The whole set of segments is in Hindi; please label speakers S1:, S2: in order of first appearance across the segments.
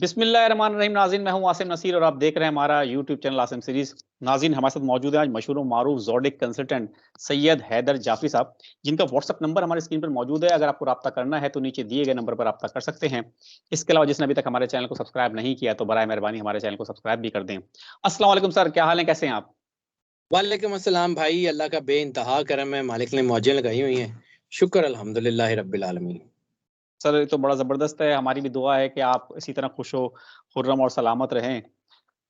S1: बिस्मिल्लाहिर्रहमानिर्रहीम। नाज़रीन, मैं हूं आसिम नसीर और आप देख रहे हैं हमारा यूट्यूब चैनल आसिम सीरीज। नाज़रीन, हमारे साथ मौजूद है आज मशहूर मारूफ ज़ोडिक कंसल्टेंट सैयद हैदर जाफी साहब, जिनका व्हाट्सएप नंबर हमारी स्क्रीन पर मौजूद है। अगर आपको रब्ता करना है तो नीचे दिए गए नंबर पर रब्ता कर सकते हैं। इसके अलावा जिसने अभी तक हमारे चैनल को सब्सक्राइब नहीं किया तो बराए मेहरबानी हमारे चैनल को सब्सक्राइब भी कर दें। अस्सलाम वालेकुम सर, क्या हाल है, कैसे हैं आप?
S2: वालेकुम अस्सलाम भाई। अल्लाह का बेइंतहा करम है, मालिक ने मौजें लगाई हुई हैं। शुक्र अल्हम्दुलिल्लाह रब्बिल आलमीन।
S1: सर, ये तो बड़ा ज़बरदस्त है। हमारी भी दुआ है कि आप इसी तरह खुश हो, खुर्रम और सलामत रहें।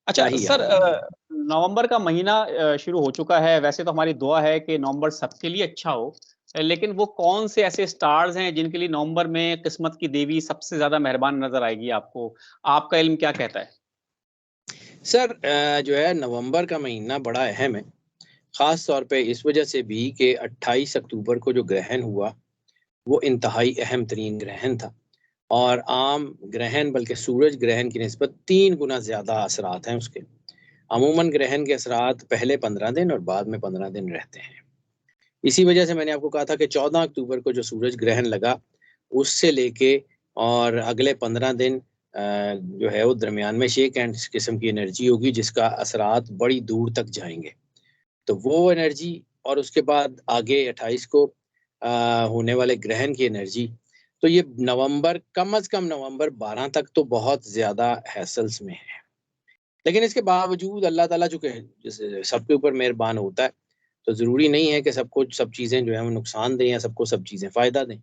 S1: अच्छा
S2: चाहिए
S1: सर,
S2: आमीन।
S1: नवंबर का महीना शुरू हो चुका है। वैसे तो हमारी दुआ है कि नवंबर सबके लिए अच्छा हो, लेकिन वो कौन से ऐसे स्टार्स हैं जिनके लिए नवंबर में किस्मत की देवी सबसे ज़्यादा मेहरबान नज़र आएगी आपको? आपका इल्म क्या कहता है?
S2: सर जो है नवंबर का महीना बड़ा अहम है, ख़ास तौर पे इस वजह से भी कि 28 अक्टूबर को जो ग्रहण हुआ, वो इंतहाई अहम तरीन ग्रहण था और आम ग्रहण बल्कि सूरज ग्रहण की निस्बत 3 गुना ज़्यादा असरात हैं उसके। अमूमन ग्रहण के असरात पहले 15 दिन और बाद में 15 दिन रहते हैं। इसी वजह से मैंने आपको कहा था कि 14 अक्टूबर को जो सूरज ग्रहण लगा, उससे लेके और अगले 15 दिन जो है वो दरमियान में शेक हैंड्स किस्म की एनर्जी होगी जिसका असरात बड़ी दूर तक जाएँगे। तो वो एनर्जी और उसके बाद आगे 28 को होने वाले ग्रहण की एनर्जी, तो ये नवंबर कम से कम नवंबर 12 तक तो बहुत ज़्यादा हैसल्स में है। लेकिन इसके बावजूद अल्लाह ताला चूँकि जैसे सबके ऊपर मेहरबान होता है, तो ज़रूरी नहीं है कि सबको सब चीज़ें जो हैं वो नुकसान दें या सबको सब चीज़ें फ़ायदा दें।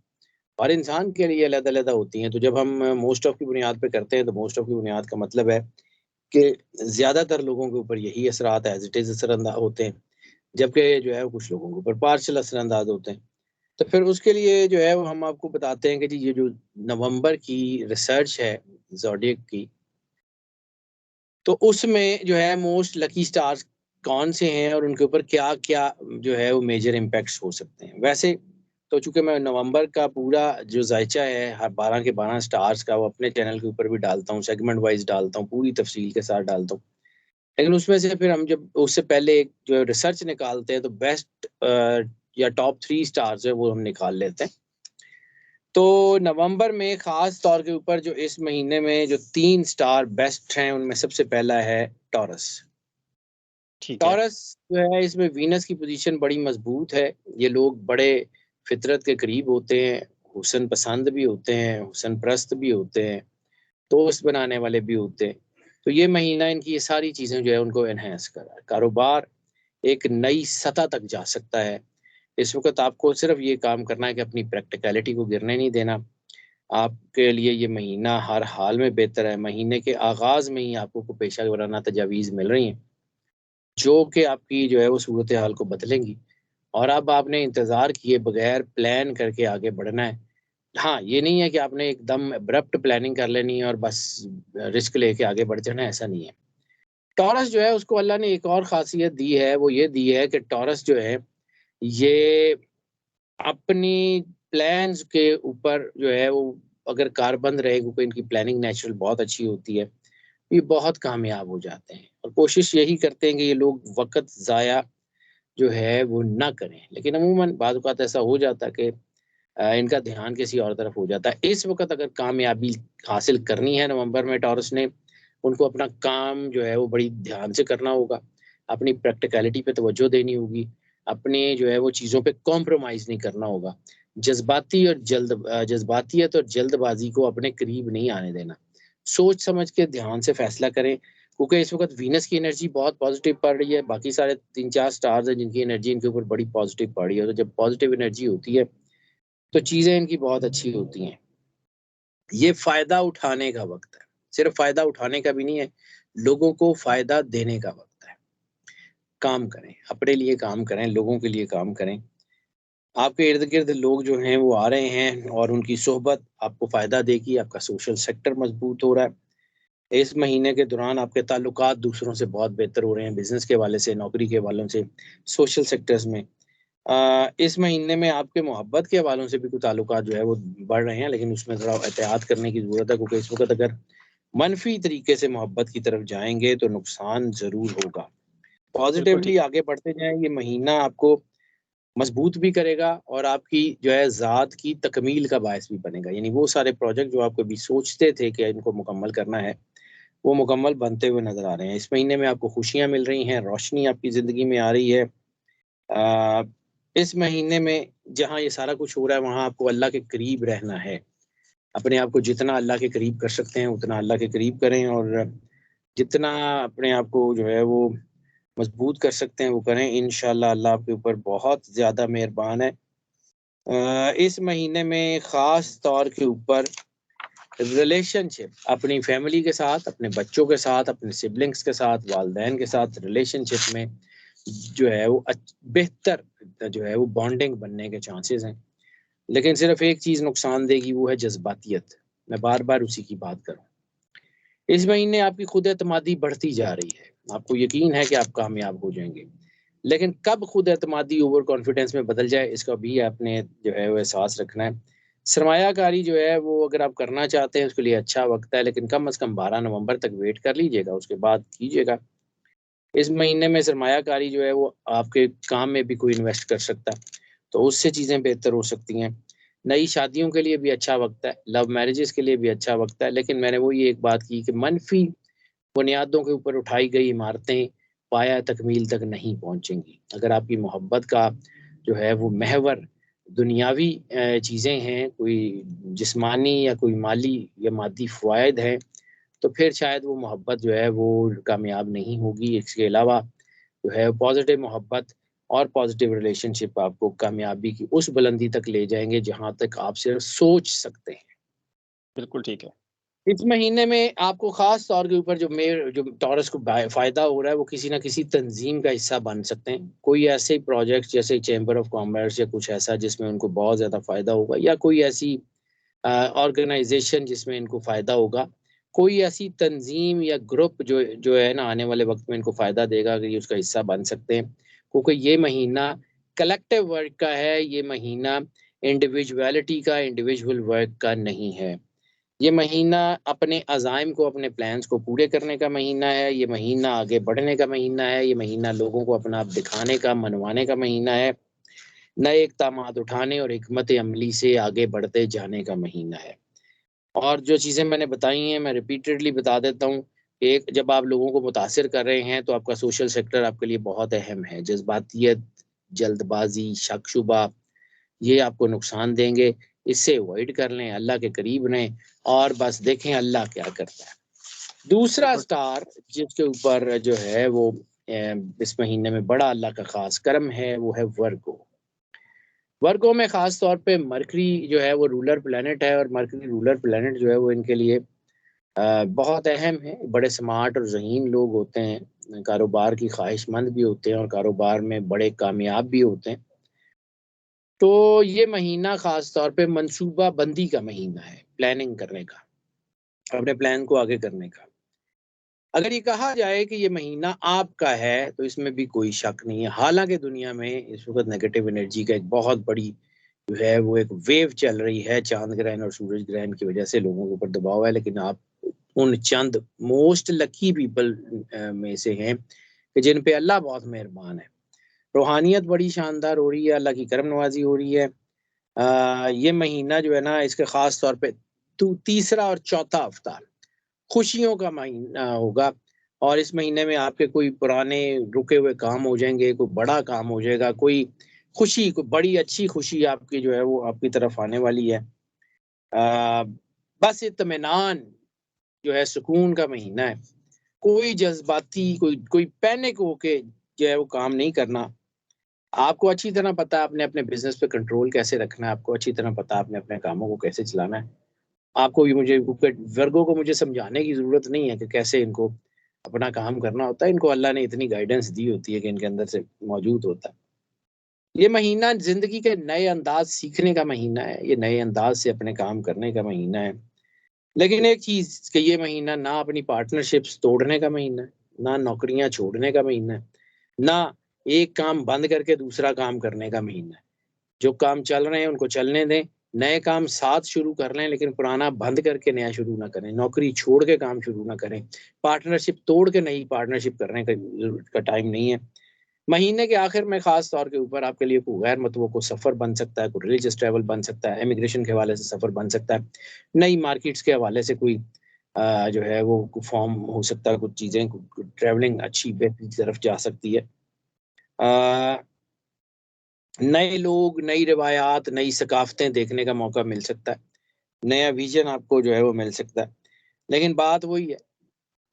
S2: हर इंसान के लिए अलग-अलग होती हैं, तो जब हम मोस्ट ऑफ की बुनियाद पे करते हैं, तो मोस्ट ऑफ की बुनियाद का मतलब है कि ज़्यादातर लोगों के ऊपर यही असरात एज़ इट इज़ असरअंदाज़ होते हैं, जबकि जो है वो कुछ लोगों के ऊपर पार्शियल असरअंदाज़ होते हैं। तो फिर उसके लिए जो है वो हम आपको बताते हैं कि जी ये जो नवंबर की रिसर्च है ज़ोडिएक की, तो उसमें जो है मोस्ट लकी स्टार्स कौन से हैं और उनके ऊपर क्या-क्या जो है वो मेजर इम्पैक्ट्स हो सकते हैं। वैसे तो चूँकि मैं नवंबर का पूरा जो ज़ायचा है हर 12 के 12 स्टार्स का वो अपने चैनल के ऊपर भी डालता हूँ, सेगमेंट वाइज़ डालता हूँ, पूरी तफ़सील के साथ डालता हूँ। लेकिन उसमें से फिर हम जब उससे पहले एक जो रिसर्च निकालते हैं तो बेस्ट या टॉप 3 स्टार्स है वो हम निकाल लेते हैं। तो नवंबर में ख़ास तौर के ऊपर जो इस महीने में जो 3 स्टार बेस्ट हैं उनमें सबसे पहला है टॉरस।
S1: ठीक है।
S2: टॉरस जो है इसमें वीनस की पोज़ीशन बड़ी मज़बूत है। ये लोग बड़े फ़ितरत के करीब होते हैं, हुस्न पसंद भी होते हैं, हुस्न परस्त भी होते हैं, दोस्त बनाने वाले भी होते हैं। तो ये महीना इनकी ये सारी चीज़ें जो है उनको एनहांस कर रहा है। कारोबार एक नई सतह तक जा सकता है। इस वक़्त आपको सिर्फ़ ये काम करना है कि अपनी प्रैक्टिकैलिटी को गिरने नहीं देना। आपके लिए ये महीना हर हाल में बेहतर है। महीने के आगाज़ में ही आपको कोई पेशा वराना तजावीज़ मिल रही हैं, जो कि आपकी जो है वो सूरत-ए-हाल को बदलेंगी और अब आपने इंतज़ार किए बगैर प्लान करके आगे बढ़ना है। हाँ, ये नहीं है कि आपने एकदम अब्रप्ट प्लानिंग कर लेनी है और बस रिस्क लेके आगे बढ़ जाना है, ऐसा नहीं है। टॉरस जो है उसको अल्लाह ने एक और ख़ासियत दी है, वो ये दी है कि टॉरस जो है, ये अपनी प्लान्स के ऊपर जो है वो अगर कारबंद रहे क्योंकि इनकी प्लानिंग नेचुरल बहुत अच्छी होती है, ये बहुत कामयाब हो जाते हैं और कोशिश यही करते हैं कि ये लोग वक़्त ज़ाया जो है वो ना करें। लेकिन अमूमन बाज़ औक़ात ऐसा हो जाता है कि इनका ध्यान किसी और तरफ हो जाता है। इस वक़्त अगर कामयाबी हासिल करनी है नवंबर में टॉरस ने, उनको अपना काम जो है वो बड़ी ध्यान से करना होगा, अपनी प्रैक्टिकैलिटी पे तवज्जो देनी होगी, अपने जो है वो चीज़ों पे कॉम्प्रोमाइज़ नहीं करना होगा। जज़्बातियत और जल्दबाज़ी को अपने करीब नहीं आने देना। सोच समझ के ध्यान से फ़ैसला करें क्योंकि इस वक़्त वीनस की एनर्जी बहुत पॉज़िटिव पड़ रही है, बाकी सारे 3-4 स्टार्स हैं जिनकी एनर्जी इनके ऊपर बड़ी पॉज़िटिव पड़ रही है। तो जब पॉज़िटिव एनर्जी होती है, तो चीज़ें इनकी बहुत अच्छी होती हैं। ये फ़ायदा उठाने का वक़्त है, सिर्फ़ फ़ायदा उठाने का भी नहीं है, लोगों को फ़ायदा देने का वक़्त है। काम करें, अपने लिए काम करें, लोगों के लिए काम करें। आपके इर्द-गिर्द लोग जो हैं वो आ रहे हैं और उनकी सोहबत आपको फ़ायदा देगी, आपका सोशल सेक्टर मज़बूत हो रहा है। इस महीने के दौरान आपके ताल्लुकात दूसरों से बहुत बेहतर हो रहे हैं, बिज़नेस के हवाले से, नौकरी के हवालों से, सोशल सेक्टर्स में। इस महीने में आपके मोहब्बत के हवालों से भी कुछ ताल्लुकात जो है वो बढ़ रहे हैं, लेकिन उसमें थोड़ा एहतियात करने की ज़रूरत है क्योंकि इस वक़्त अगर मनफ़ी तरीके से मोहब्बत की तरफ जाएँगे तो नुकसान ज़रूर होगा।
S1: बिल्कुल ठीक।
S2: पॉज़िटिवली आगे बढ़ते जाएँ, ये महीना आपको मजबूत भी करेगा और आपकी जो है ज़ात की तकमील का बायस भी बनेगा। यानी वो सारे प्रोजेक्ट जो आप कभी सोचते थे कि इनको मुकम्मल करना है, वो मुकम्मल बनते हुए नज़र आ रहे हैं। इस महीने में आपको खुशियाँ मिल रही हैं, रोशनी आपकी ज़िंदगी में आ रही है। अ, इस महीने में जहाँ ये सारा कुछ हो रहा है, वहाँ आपको अल्लाह के करीब रहना है। अपने आप को जितना अल्लाह के करीब कर सकते हैं, उतना अल्लाह के करीब करें और जितना अपने आप को जो है वो मजबूत कर सकते हैं, वो करें। इंशाअल्लाह अल्लाह आपके ऊपर बहुत ज़्यादा मेहरबान है। इस महीने में ख़ास तौर के ऊपर रिलेशनशिप अपनी फैमिली के साथ, अपने बच्चों के साथ, अपने सिबलिंग्स के साथ, वालिदैन के साथ रिलेशनशिप में जो है वो बेहतर जो है वो बॉन्डिंग बनने के चांसेस हैं। लेकिन सिर्फ़ एक चीज़ नुकसान देगी, वो है जज़्बातियत। मैं बार-बार उसी की बात कर रहा हूँ। इस महीने आपकी खुद-एतमादी बढ़ती जा रही है। आपको यकीन है कि आप कामयाब हो जाएँगे। लेकिन कब खुद-एतमादी ओवर कॉन्फिडेंस में बदल जाए, इसका भी आपने जो है वो एहसास रखना है। सरमायाकारी जो है वो अगर आप करना चाहते हैं उसके लिए अच्छा वक़्त है, लेकिन कम से कम 12 नवंबर तक वेट कर लीजिएगा, उसके बाद कीजिएगा। इस महीने में सरमायाकारी जो है वो आपके काम में भी कोई इन्वेस्ट कर सकता है, तो उससे चीज़ें बेहतर हो सकती हैं। नई शादियों के लिए भी अच्छा वक़्त है, लव मैरिजेज़ के लिए भी अच्छा वक़्त है, लेकिन मैंने वही एक बात की कि मनफ़ी बुनियादों के ऊपर उठाई गई इमारतें पाया तकमील तक नहीं पहुँचेंगी। अगर आपकी मोहब्बत का जो है वो महवर दुनियावी चीज़ें हैं, कोई जिस्मानी या कोई माली या मादी फ़वाइद हैं, तो फिर शायद वो मोहब्बत जो है वो कामयाब नहीं होगी। इसके अलावा जो है पॉज़िटिव मोहब्बत और पॉज़िटिव रिलेशनशिप आपको कामयाबी की उस बुलंदी तक ले जाएँगे जहाँ तक आप सिर्फ़ सोच सकते हैं।
S1: बिल्कुल ठीक है।
S2: इस महीने में आपको ख़ास तौर के ऊपर जो टॉरस को फ़ायदा हो रहा है, वो किसी न किसी तंज़ीम का हिस्सा बन सकते हैं। कोई ऐसे प्रोजेक्ट जैसे चैम्बर ऑफ कॉमर्स या कुछ ऐसा जिसमें उनको बहुत ज़्यादा फ़ायदा होगा या कोई ऐसी ऑर्गेनाइज़ेशन जिसमें इनको फ़ायदा होगा। कोई ऐसी तंज़ीम या ग्रुप जो जो है ना आने वाले वक़्त में इनको फ़ायदा देगा, अगर ये उसका हिस्सा बन सकते हैं। क्योंकि ये महीना कलेक्टिव वर्क का है, ये महीना इंडिविडुअलिटी का, इंडिविजुअल वर्क का नहीं है। ये महीना अपने अज़ाइम को, अपने प्लान्स को पूरे करने का महीना है, ये महीना आगे बढ़ने का महीना है, ये महीना लोगों को अपना आप दिखाने का, मनवाने का महीना है, नए इक़दामात उठाने और हिकमत अमली से आगे बढ़ते जाने का महीना है। और जो चीज़ें मैंने बताई हैं, मैं रिपीटेडली बता देता हूँ, एक जब आप लोगों को मुतासिर कर रहे हैं, तो आपका सोशल सेक्टर आपके लिए बहुत अहम है। जज़्बातियत, जल्दबाज़ी, शक-शुबा ये आपको नुकसान देंगे, इससे अवॉइड कर लें, अल्लाह के करीब रहें और बस देखें अल्लाह क्या करता है। दूसरा
S1: बिल्कुल
S2: स्टार जिसके ऊपर जो है वो इस महीने में बड़ा अल्लाह का ख़ास करम है, वो है वर्गो। वर्गो में ख़ास तौर पे मरकरी जो है वो रूलर प्लैनेट है और मरकरी रूलर प्लैनेट जो है वो इनके लिए बहुत अहम है। बड़े स्मार्ट और ज़हीन लोग होते हैं, कारोबार की ख़्वाहिशमंद भी होते हैं और कारोबार में बड़े कामयाब भी होते हैं। तो ये महीना ख़ास तौर पे मनसूबा बंदी का महीना है, प्लानिंग करने का, अपने प्लान को आगे करने का। अगर ये कहा जाए कि ये महीना आपका है, तो इसमें भी कोई शक नहीं है। हालाँकि दुनिया में इस वक़्त नेगेटिव एनर्जी का एक बहुत बड़ी जो है वो एक वेव चल रही है, चाँद ग्रहण और सूरज ग्रहण की वज़ह से लोगों के ऊपर दबाव है, लेकिन आप उन चंद मोस्ट लकी पीपल में से हैं कि जिन पे अल्लाह बहुत मेहरबान है। रूहानियत बड़ी शानदार हो रही है, अल्लाह की करम नवाज़ी हो रही है। ये महीना जो है ना इसके ख़ास तौर पे तीसरा और चौथा हफ़्ता खुशियों का महीना होगा और इस महीने में आपके कोई पुराने रुके हुए काम हो जाएँगे, कोई बड़ा काम हो जाएगा, कोई खुशी, कोई बड़ी अच्छी खुशी आपकी जो है वो आपकी तरफ आने वाली है। बस इत्मीनान जो है सुकून का महीना है। कोई जज़्बाती, कोई कोई पैनिक होके जो है वो काम नहीं करना। आपको अच्छी तरह पता है आपने अपने बिज़नेस पे कंट्रोल कैसे रखना है, आपको अच्छी तरह पता है आपने अपने कामों को कैसे चलाना है। आपको ये मुझे वर्गों को मुझे समझाने की ज़रूरत नहीं है कि कैसे इनको अपना काम करना होता है। इनको अल्लाह ने इतनी गाइडेंस दी होती है कि इनके अंदर से मौजूद होता है। ये महीना ज़िंदगी के नए अंदाज़ सीखने का महीना है, ये नए अंदाज़ से अपने काम करने का महीना है। लेकिन एक चीज़ कि ये महीना ना अपनी पार्टनरशिप्स तोड़ने का महीना है, ना नौकरियाँ छोड़ने का महीना है, ना एक काम बंद करके दूसरा काम करने का महीना है। जो काम चल रहे हैं उनको चलने दें, नए काम साथ शुरू कर लें लेकिन पुराना बंद करके नया शुरू ना करें, नौकरी छोड़ के काम शुरू ना करें, पार्टनरशिप तोड़ के नई पार्टनरशिप करने का टाइम नहीं है। महीने के आखिर में खास तौर के ऊपर आपके लिए कोई गैर मतवक्को को सफ़र बन सकता है, कोई रिलीजियस ट्रैवल बन सकता है, इमिग्रेशन के हवाले से सफ़र बन सकता है, नई मार्केट्स के हवाले से कोई जो है वो फॉर्म हो सकता है, कुछ चीज़ें, ट्रैवलिंग अच्छी बेहतरी की तरफ जा सकती है। नए लोग, नई रिवायात, नई सकाफ़तें देखने का मौका मिल सकता है, नया विज़न आपको जो है वो मिल सकता है। लेकिन बात वही है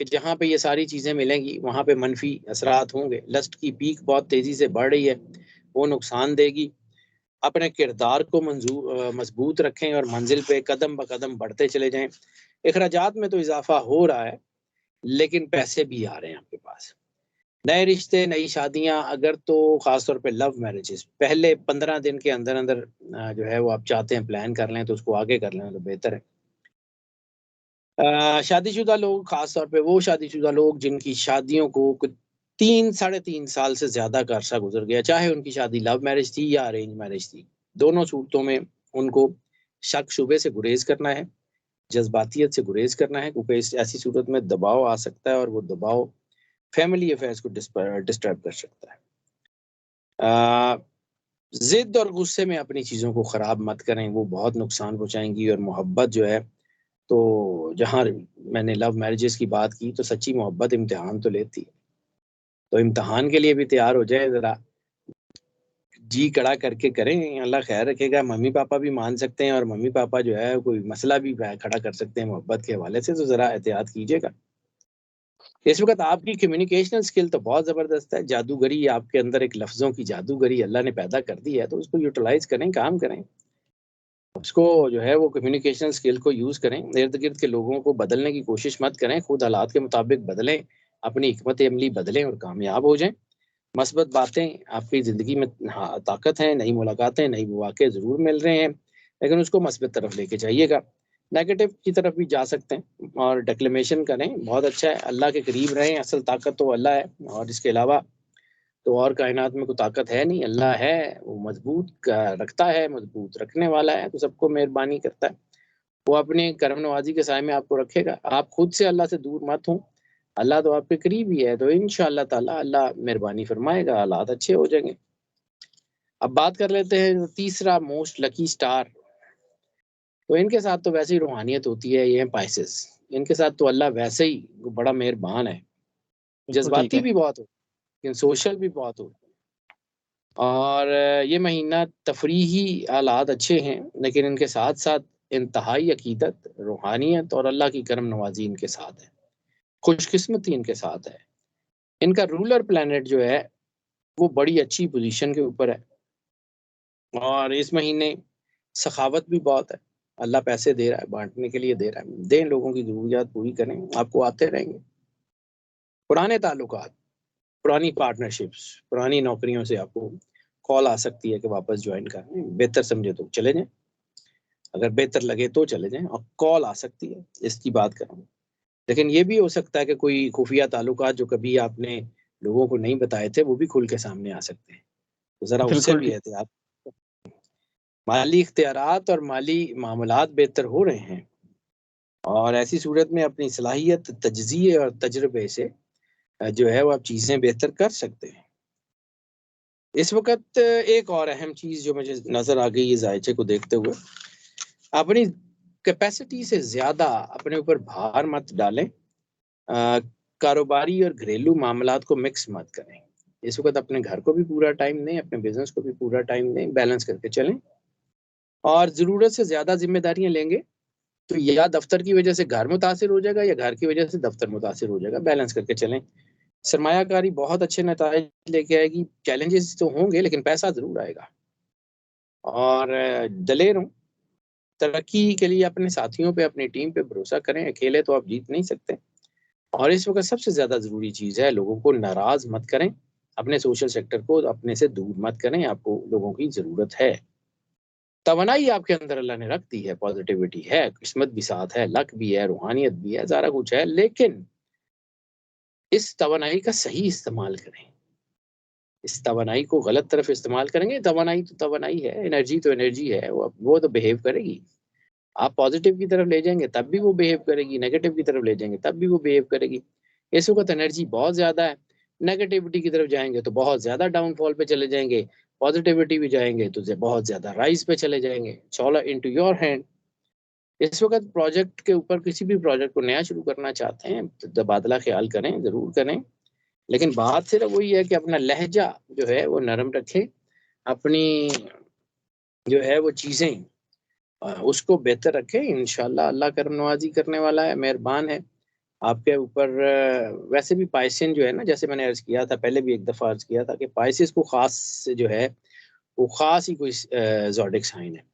S2: कि जहाँ पे ये सारी चीज़ें मिलेंगी, वहाँ पे मनफ़ी असरात होंगे। लस्ट की पीक बहुत तेज़ी से बढ़ रही है, वो नुकसान देगी। अपने किरदार को मज़बूत रखें और मंज़िल पे कदम ब कदम बढ़ते चले जाएँ। इख़राजात में तो इज़ाफ़ा हो रहा है, लेकिन पैसे भी आ रहे हैं आपके पास। नए रिश्ते, नई शादियाँ, अगर तो ख़ास तौर पे लव मैरिजेज़ पहले 15 दिन के अंदर-अंदर जो है वो आप चाहते हैं प्लान कर लें, तो उसको आगे कर लें तो बेहतर है। शादीशुदा लोग, ख़ास तौर पे वो शादीशुदा लोग जिनकी शादियों को कुछ 3 साढ़े 3 साल से ज़्यादा का अरसा गुज़र गया, चाहे उनकी शादी लव मैरिज थी या अरेंज मैरिज थी। दोनों सूरतों में उनको शक-शुबे से गुरेज़ करना है, जज़्बातियत से गुरेज़ करना है, क्योंकि इस ऐसी सूरत में दबाव आ सकता है और वो दबाव फैमिली अफ़ेयर्स को डिस्टर्ब कर सकता है। अ, ज़िद और गुस्से में अपनी चीज़ों को ख़राब मत करें, वो बहुत नुकसान पहुँचाएँगी और मोहब्बत जो है, तो जहाँ मैंने लव मैरिजेज़ की बात की, तो सच्ची मोहब्बत इम्तिहान तो लेती है। तो इम्तिहान के लिए भी तैयार हो जाएँ ज़रा, जी कड़ा करके करें, अल्लाह ख़ैर रखेगा। मम्मी-पापा भी मान सकते हैं और मम्मी-पापा जो है कोई मसला भी खड़ा कर सकते हैं मोहब्बत के हवाले से, तो ज़रा एहतियात कीजिएगा। इस वक़्त आपकी कम्युनिकेशनल स्किल तो बहुत ज़बरदस्त है, जादूगरी आपके अंदर एक लफ्ज़ों की जादूगरी अल्लाह ने पैदा कर दी है, तो उसको यूटिलाइज़ करें, काम करें। उसको जो है वो कम्युनिकेशन स्किल को यूज़ करें, इर्द-गिर्द के लोगों को बदलने की कोशिश मत करें, खुद हालात के मुताबिक बदलें, अपनी हिकमत अमली बदलें और कामयाब हो जाएँ। मस्बत बातें आपकी ज़िंदगी में हाँ, ताकत है, नई मुलाकातें, नए मौक़े ज़रूर मिल रहे हैं, लेकिन उसको मस्बत तरफ लेके जाइएगा। नेगेटिव की तरफ भी जा सकते हैं और डिक्लेमेशन करें, बहुत अच्छा है, अल्लाह के करीब रहें, असल ताकत तो अल्लाह है और इसके अलावा तो और कायनात में कोई ताकत है नहीं, अल्लाह है, वो मज़बूत क रखता है, मज़बूत रखने वाला है, तो सबको मेहरबानी करता है। वो अपनी करम-नवाज़ी के साए में आपको रखेगा। आप खुद से अल्लाह से दूर मत हों, अल्लाह तो आपके करीब ही है, तो इंशाअल्लाह ताला अल्लाह मेहरबानी फ़रमाएगा, हालात अच्छे हो जाएँगे। अब बात कर लेते हैं तीसरा मोस्ट लकी स्टार, तो इनके साथ तो वैसे ही रूहानियत होती है, ये हैं पाइसेस। इनके साथ तो अल्लाह वैसे ही बड़ा मेहरबान है,
S1: बिल्कुल ठीक
S2: जज़्बाती
S1: है।
S2: भी बहुत हो, लेकिन सोशल भी बहुत हो। और ये महीना तफ़रीही हालात अच्छे हैं, लेकिन इनके साथ-साथ इंतहाई अक़ीदत, रूहानियत और अल्लाह की करम नवाज़ी इनके साथ है। खुशकिस्मती इनके साथ है। इनका रूलर प्लैनेट जो है, वो बड़ी अच्छी पोज़ीशन के ऊपर है और इस महीने सखावत भी बहुत है। अल्लाह पैसे दे रहा है, बाँटने के लिए दे रहा है। दें, लोगों की ज़रूरियात पूरी करें, आपको आते रहेंगे। पुराने ताल्लुकात, पुरानी पार्टनरशिप्स, पुरानी नौकरियों से आपको कॉल आ सकती है कि वापस जॉइन करने, बेहतर समझे तो चले जाएँ, अगर बेहतर लगे तो चले जाएँ और कॉल आ सकती है, इसकी बात कर रहा हूँ। लेकिन ये भी हो सकता है कि कोई खुफिया ताल्लुकात जो कभी आपने लोगों को नहीं बताए थे, वो भी खुल के सामने आ सकते हैं। तो ज़रा उससे
S1: बिल्कुल
S2: भी
S1: ठीक।
S2: एहतियात। माली इख्तियारात और माली मामलात बेहतर हो रहे हैं और ऐसी सूरत में अपनी सलाहियत, तज्ज़िये और तजुर्बे से जो है वो आप चीज़ें बेहतर कर सकते हैं। इस वक़्त एक और अहम चीज़ जो मुझे नज़र आ गई है ज़ायचे को देखते हुए, अपनी कैपेसिटी से ज़्यादा अपने ऊपर भार मत डालें। कारोबारी और घरेलू मामलात को मिक्स मत करें। इस वक़्त अपने घर को भी पूरा टाइम दें, अपने बिज़नेस को भी पूरा टाइम दें, बैलेंस करके चलें और ज़रूरत से ज़्यादा ज़िम्मेदारियाँ लेंगे, तो या दफ़्तर की वज़ह से घर मुतासिर हो जाएगा या घर की वज़ह से दफ़्तर मुतासिर हो जाएगा, बैलेंस करके चलें। सरमायाकारी बहुत अच्छे नताइज लेके आएगी, चैलेंजेस तो होंगे लेकिन पैसा ज़रूर आएगा और दलेर हों, तरक्की के लिए अपने साथियों पे, अपनी टीम पे भरोसा करें, अकेले तो आप जीत नहीं सकते। और इस वक़्त सबसे ज़्यादा ज़रूरी चीज़ है, लोगों को नाराज़ मत करें, अपने सोशल सेक्टर को अपने से दूर मत करें, आपको लोगों की ज़रूरत है। तवानाई आपके अंदर अल्लाह ने रख दी है, पॉज़िटिविटी है, किस्मत भी साथ है, लक भी है, रूहानियत भी है, सारा कुछ है, लेकिन इस तवानाई का सही इस्तेमाल करें। इस तवानाई को गलत तरफ इस्तेमाल करेंगे, तवानाई तो तवानाई है, एनर्जी तो एनर्जी है, वो तो बिहेव करेगी। आप पॉज़िटिव की तरफ ले जाएँगे, तब भी वो बिहेव करेगी, नेगेटिव की तरफ ले जाएँगे, तब भी वो बिहेव करेगी। इस वक़्त एनर्जी बहुत ज़्यादा है, नेगेटिविटी की तरफ जाएंगे तो बहुत ज्यादा डाउनफॉल पे चले जाएंगे, पॉजिटिविटी भी जाएंगे तो बहुत ज्यादा राइज पे चले जाएंगे। It's all into your hand. इस वक्त प्रोजेक्ट के ऊपर किसी भी प्रोजेक्ट को नया शुरू करना चाहते हैं तो तबादला ख्याल करें, जरूर करें, लेकिन बात सिर्फ वही है कि अपना लहजा जो है वो नरम रखें, अपनी जो है वो चीजें उसको बेहतर रखें। इंशाल्लाह अल्लाह करम नवाजी करने वाला है, मेहरबान है आपके ऊपर। वैसे भी पाइसिन जो है ना, जैसे मैंने अर्ज किया था, पहले भी एक दफा अर्ज किया था कि पाइसिस को खास जो है वो खास ही कोई ज़ोडिक साइन है।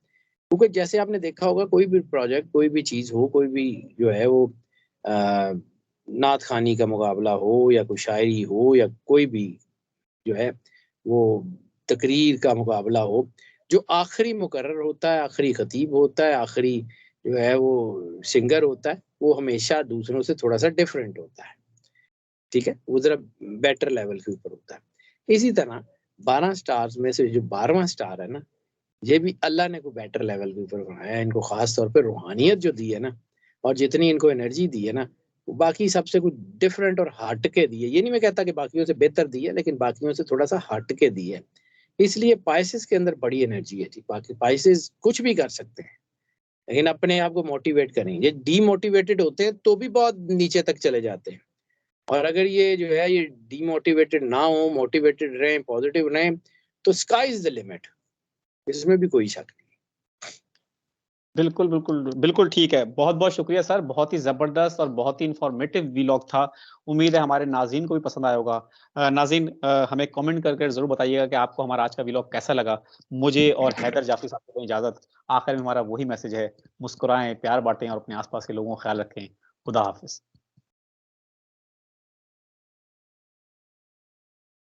S2: क्योंकि जैसे आपने देखा होगा, कोई भी प्रोजेक्ट, कोई भी चीज़ हो, कोई भी जो है वो नात खानी का मुकाबला हो या कोई शायरी हो या कोई भी जो है वो तकरीर का मुकाबला हो, जो आखिरी मुकर्रर होता है, आखिरी खतीब होता है, आखिरी जो है वो सिंगर होता है, वो हमेशा दूसरों से थोड़ा सा डिफरेंट होता है। ठीक है, वो जरा बेटर लेवल के ऊपर होता है। इसी तरह 12 स्टार्स में से जो 12वां स्टार है ना, ये भी अल्लाह ने कोई बेटर लेवल के ऊपर बनाया है। इनको खास तौर पे रूहानियत जो दी है ना, और जितनी इनको एनर्जी दी है ना, वो बाकी सबसे कुछ डिफरेंट और हट के दी है। ये नहीं मैं कहता कि बाकियों से बेहतर दी है, लेकिन बाकियों से थोड़ा सा हट के दी है। इसलिए पाइसेस के अंदर बड़ी एनर्जी है जी। बाकी पाइसेस कुछ भी कर सकते हैं, लेकिन अपने आप को मोटिवेट करें। ये डीमोटिवेटेड होते हैं तो भी बहुत नीचे तक चले जाते हैं, और अगर ये जो है ये डीमोटिवेटेड ना हो, मोटिवेटेड रहें, पॉजिटिव रहें, तो स्काई इज द लिमिट, इसमें भी कोई शक नहीं।
S1: बिल्कुल, बिल्कुल, बिल्कुल ठीक है। बहुत-बहुत शुक्रिया सर, बहुत ही ज़बरदस्त और बहुत ही इन्फॉर्मेटिव व्लॉग था। उम्मीद है हमारे नाज़रीन को भी पसंद आया होगा। नाज़रीन हमें कमेंट करके ज़रूर बताइएगा कि आपको हमारा आज का व्लॉग कैसा लगा। मुझे और हैदर जाफ़ी साहब को दें इजाज़त। आखिर में हमारा वही मैसेज है, मुस्कुराएँ, प्यार बाँटें और अपने आस-पास के लोगों का ख़्याल रखें। खुदा हाफ़िज़।